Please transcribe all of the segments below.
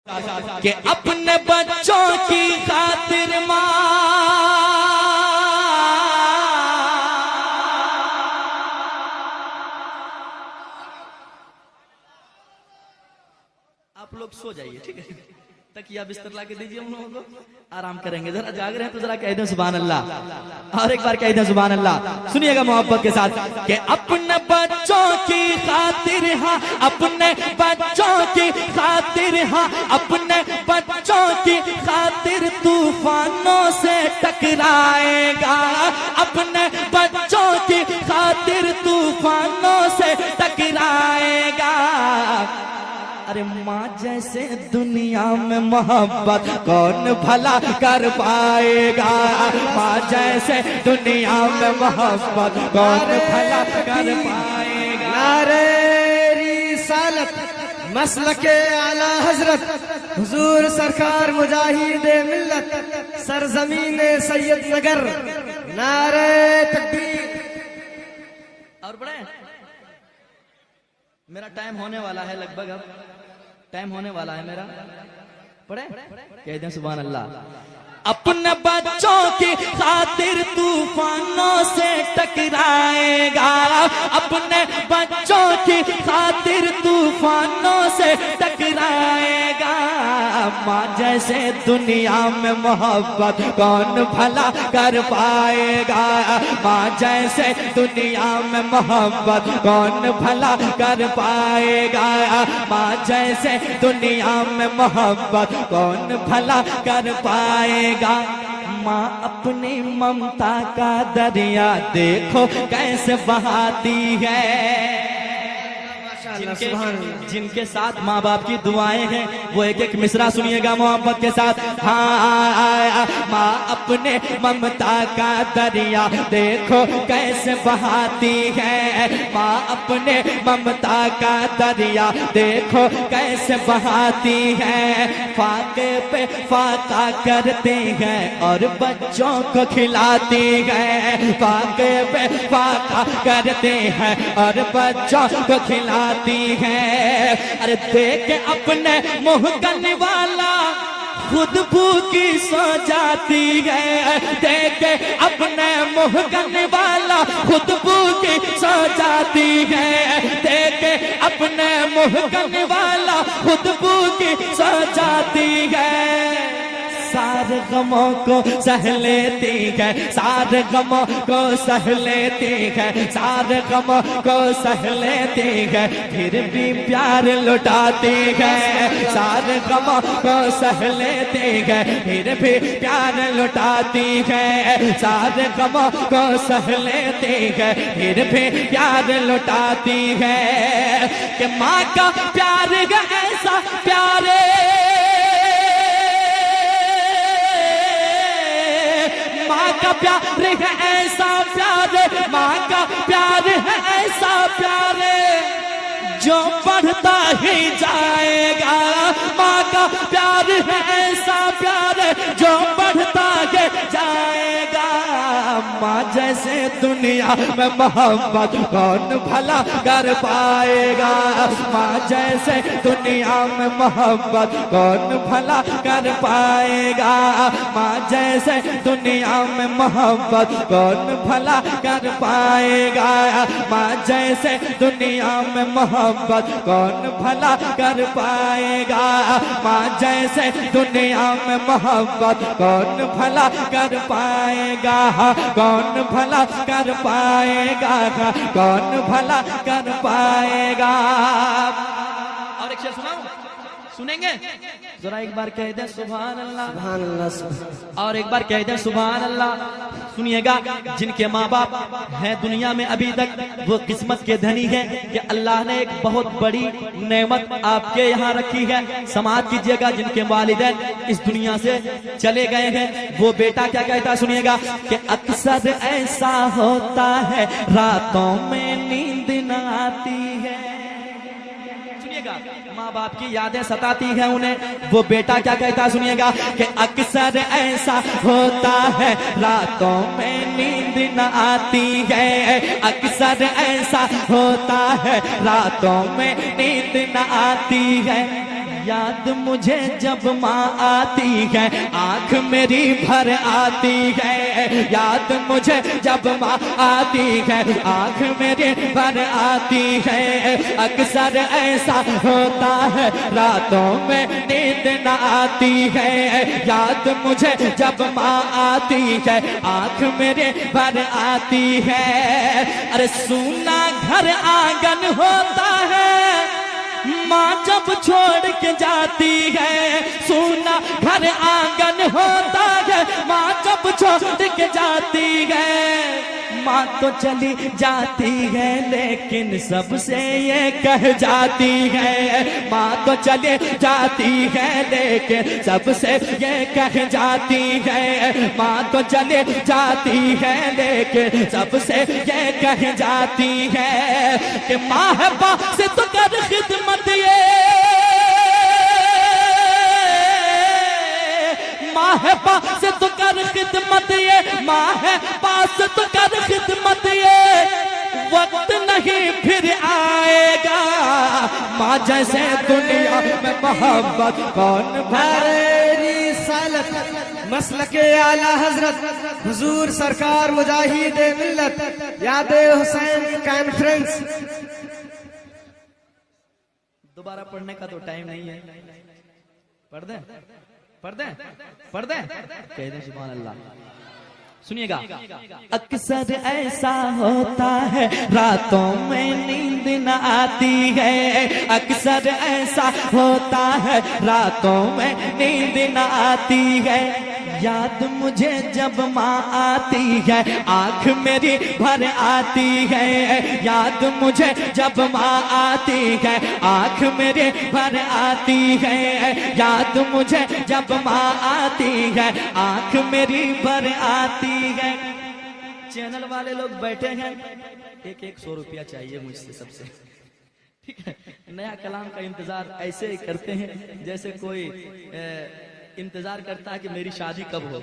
کہ اپنے بچوں کی خاطر ماں آپ لوگ سو جائیے، ٹھیک ہے؟ تکیہ بستر لا کے دیجیے ہم لوگوں کو، آرام کریں گے۔ ذرا جاگ رہے ہیں تو ذرا کہہ دیں سبحان اللہ، اور ایک بار کہہ دیں سبحان اللہ۔ سنیے گا محبت کے ساتھ کہ اپنے بچوں کی خاطر ہاں، اپنے بچوں کی خاطر ہاں، اپنے بچوں کی خاطر طوفانوں سے ٹکرائے گا، اپنے بچوں کی خاطر طوفانوں سے ٹکرائے گا۔ ارے ماں جیسے دنیا میں محبت کون بھلا کر پائے گا، ماں جیسے دنیا میں محبت کون بھلا کر پائے گا۔ نعرہ رسالت مسلک اعلی حضرت حضور سرکار مجاہد ملت سرزمین سید نگر، نعرہ تکبیر۔ اور بڑے میرا ٹائم ہونے والا ہے، لگ بھگ اب ٹائم ہونے والا ہے میرا، پڑھے کہہ دیں سبحان اللہ۔ اپنے بچوں کی خاطر طوفانوں سے ٹکرائے گا، اپنے بچوں کی خاطر طوفانوں سے ٹکرائے گا۔ ماں جیسے دنیا میں محبت کون بھلا کر پائے گا، ماں جیسے دنیا میں محبت کون بھلا کر پائے گا، ماں جیسے دنیا میں محبت کون بھلا کر پائے گا۔ ماں اپنی ممتا کا دریا دیکھو کیسے بہاتی ہے۔ جن کے ساتھ ماں باپ کی دعائیں ہیں وہ ایک ایک مصرع سنیے گا محبت کے ساتھ۔ ہاں ماں اپنے ممتا کا دریا دیکھو کیسے بہاتی ہے، ماں اپنے ممتا کا دریا دیکھو کیسے بہاتی ہے۔ فاقے پہ فاقہ کرتے ہیں اور بچوں کو کھلاتی ہے، فاقے پہ فاقہ کرتے ہیں اور بچوں کو کھلاتی ہے۔ ارے دیکھ اپنے منہ کرنے والا خود بھوکی سو جاتی ہے، دیکھ اپنے منہ کرنے والا خود بھوکی سو جاتی ہے، دیکھ اپنے منہ کرنے والا خود بھوکی سو جاتی ہے۔ سارے غموں کو سہ لیتی ہے، سارے غموں کو سہ لیتی ہے، سارے غموں کو سہ لیتی ہے، پھر بھی پیار لٹاتی ہے۔ سارے غموں کو سہ لیتی ہے، پھر بھی پیار لٹاتی ہے، سارے غموں کو سہ لیتی ہے، پھر بھی پیار لٹاتی ہے۔ کہ ماں کا پیار ایسا پیارے، ماں کا پیار ہے ایسا پیارے، ماں کا پیار ہے ایسا پیارے جو بڑھتا ہی جائے گا، ماں کا پیار ہے ایسا پیارے جو بڑھتا ہی جائے گا۔ ماں جیسے دنیا میں محبت کون بھلا کر پائے گا، ماں جیسے دنیا میں محبت کون بھلا کر پائے گا، ماں جیسے دنیا میں محبت کون بھلا کر پائے گا، ماں جیسے دنیا میں محبت کون بھلا کر پائے گا، ماں جیسے دنیا میں محبت کون بھلا کر پائے گا، کون بھلا کر پائے گا، کون بھلا کر پائے گا۔ اور ایک شعر سناؤں، سنیں گے؟ ذرا ایک بار کہہ دیں سبحان اللہ، سبحان اللہ، اور ایک بار کہہ دیں سبحان اللہ۔ سنیے گا، جن کے ماں باپ ہیں دنیا میں ابھی تک وہ قسمت کے دھنی ہیں کہ اللہ نے ایک بہت بڑی نعمت آپ کے یہاں رکھی ہے۔ سماعت کیجئے گا، جن کے والدین اس دنیا سے چلے گئے ہیں وہ بیٹا کیا کہتا سنیے گا کہ اکثر ایسا ہوتا ہے راتوں میں نیند نہ آتی ہے۔ ماں باپ کی یادیں ستاتی ہیں انہیں، وہ بیٹا کیا کہتا سنیے گا کہ اکثر ایسا ہوتا ہے راتوں میں نیند نہ آتی ہے، اکثر ایسا ہوتا ہے راتوں میں نیند نہ آتی ہے۔ یاد مجھے جب ماں آتی ہے آنکھ میری بھر آتی ہے، یاد مجھے جب ماں آتی ہے آنکھ میری بھر آتی ہے، اکثر ایسا ہوتا ہے راتوں میں نیند نہ آتی ہے، یاد مجھے جب ماں آتی ہے آنکھ میرے بھر آتی ہے، ارے سونا گھر آنگن ہوتا ہے ماں جب چھوڑ کے جاتی ہے، سونا گھر آنگن ہوتا ہے ماں جب چھوڑ کے جاتی ہے، ماں تو چلی جاتی ہے لیکن سب سے یہ کہہ جاتی ہے، ماں تو چلی جاتی ہے لیکن سب سے یہ کہہ جاتی ہے، ماں تو چلی جاتی ہے لیکن سب سے یہ کہہ جاتی ہے کہ ماں ہے باپ سے تو کر خدمت ماں ہے پاس سے تو کر خدمت یہ، ماں ہے پاس تو کر خدمت یہ، وقت نہیں پھر آئے گا ماں جیسے دنیا میں محبت کون بھرے۔ رسالت مسلک اعلی حضرت حضور سرکار مجاہد ملت یاد حسین کانفرنس۔ دوبارہ پڑھنے کا تو ٹائم نہیں ہے، پڑھ دیں پڑھ دیں پڑھ دیں، کہہ دیں سبحان اللہ۔ سنیے گا، اکثر ایسا ہوتا ہے راتوں میں نیند نہ آتی ہے، اکثر ایسا ہوتا ہے راتوں میں نیند نہ آتی ہے، یاد مجھے جب ماں آتی ہے آنکھ میری بھر آتی ہے، یاد مجھے جب ماں آتی ہے آنکھ میری بھر آتی ہے، یاد مجھے جب ماں آتی ہے آنکھ میری بھر آتی ہے۔ چینل والے لوگ بیٹھے ہیں، ایک 100 روپیہ چاہیے مجھ سے سب سے، ٹھیک ہے؟ نیا کلام کا انتظار ایسے کرتے ہیں جیسے کوئی انتظار کرتا ہے کہ میری شادی کب ہو،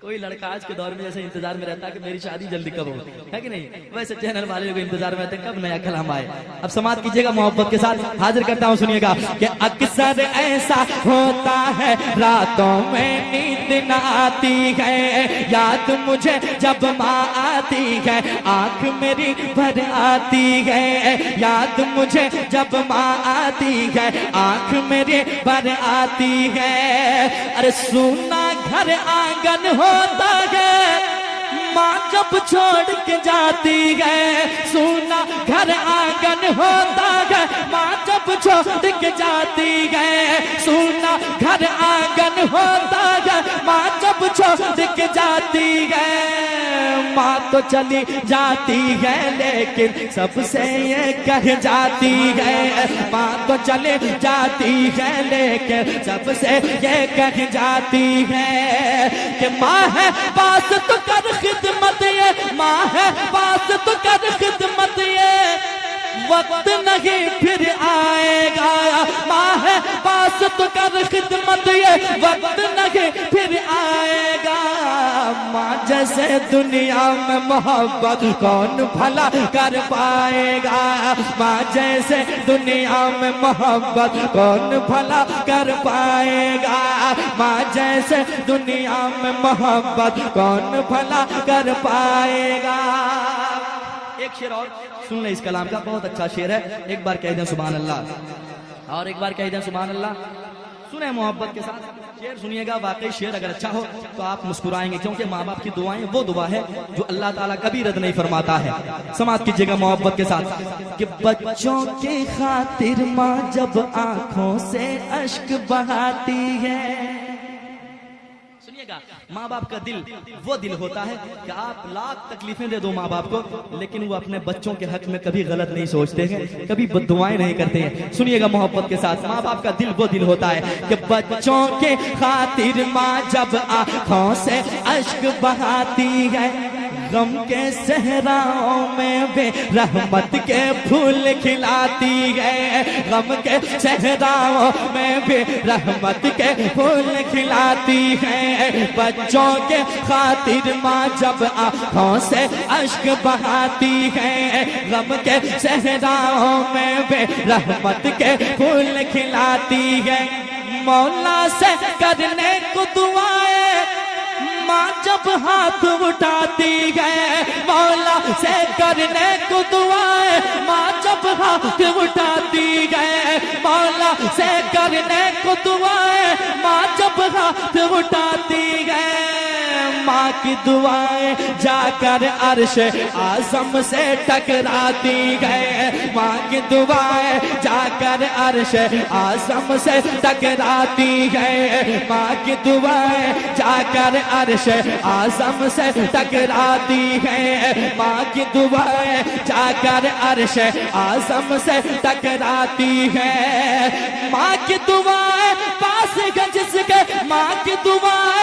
کوئی لڑکا آج کے دور میں جیسے انتظار میں رہتا ہے کہ میری شادی جلدی کب ہو، ہے کہ نہیں؟ ویسے چینل والے لوگ انتظار میں رہتے ہیں کب نیا کلام آئے۔ اب سماعت کیجئے گا محبت کے ساتھ، حاضر کرتا ہوں، سنیے گا کہ اکثر ایسا ہوتا ہے راتوں میں نیند نہ آتی ہے، یاد مجھے جب ماں آتی ہے آنکھ میری بھر آتی ہے، یاد مجھے جب ماں آتی ہے آنکھ میری بھر آتی ہے، ارے سونا گھر آنگن ہوتا ہے ماں جب چھوڑ کے جاتی ہے، سونا گھر آنگن ہوتا ہے ماں جب چھوڑ کے جاتی ہے، سونا گھر آنگن ہوتا ہے ماں جب چھوڑ کے جاتی ہے، ماں تو چلی جاتی ہے لیکن سب سے یہ کہہ جاتی ہے، ماں تو چلی جاتی ہے لیکن سب سے یہ کہہ جاتی ہے کہ ماں ہے پاس تو کر خدمت یہ، ماں ہے پاس تو کر خدمت یہ، وقت نہیں پھر آئے گا، ماں ہے پاس تو کر خدمت یہ، وقت نہیں پھر آئے گا، ماں جیسے دنیا میں محبت کون بھلا کر پائے گا، ماں جیسے دنیا میں محبت کون بھلا کر پائے گا، ماں جیسے دنیا میں محبت کون بھلا کر پائے گا۔ ایک شعر اور سن لیں اس کلام کا، بہت اچھا شعر ہے، ایک بار کہہ دیں سبحان اللہ، اور ایک بار کہہ دیں سبحان اللہ۔ سنیں محبت کے ساتھ شعر، سنیے گا، واقعی شعر اگر اچھا ہو تو آپ مسکرائیں گے، کیونکہ ماں باپ کی دعائیں وہ دعا ہے جو اللہ تعالیٰ کبھی رد نہیں فرماتا ہے۔ سماعت کیجئے گا محبت کے ساتھ کہ بچوں کی خاطر ماں جب آنکھوں سے اشک بہاتی ہے، ماں باپ کا دل وہ دل ہوتا ہے کہ آپ لاکھ تکلیفیں دے دو ماں باپ کو، لیکن وہ اپنے بچوں کے حق میں کبھی غلط نہیں سوچتے ہیں، کبھی بددعائیں نہیں کرتے ہیں۔ سنیے گا محبت کے ساتھ، ماں باپ کا دل وہ دل ہوتا ہے کہ بچوں کے خاطر ماں جب آنکھوں سے اشک بہاتی ہے، غم کے صحراؤں میں بے رحمت کے پھول کھلاتی ہے، غم کے صحراؤں میں بے رحمت کے پھول کھلاتی ہے، بچوں کے خاطر ماں جب آنکھوں سے اشک بہاتی ہے، غم کے صحراؤں میں بے رحمت کے پھول کھلاتی ہے، مولا سے کرنے کو دعائیں ماں جب ہاتھ اٹھاتی ہے، مولا سے کرنے کو دعائیں ماں جب ہاتھ اٹھاتی ہے، مولا سے کرنے کو دعائیں ماں جب ہاتھ اٹھاتی ہے، ماں کی دعائیں جا کر عرش اعظم سے ٹکراتی ہے، ماں کی دعائیں جا کر عرش اعظم سے ٹکراتی ہے، ماں کی دعائیں جا کر عرش اعظم سے ٹکراتی ہے، ماں کی دعائیں جا کر عرش اعظم سے ٹکراتی ہے، ماں کی دعائیں پاس ہے جس کے، ماں کی دعائیں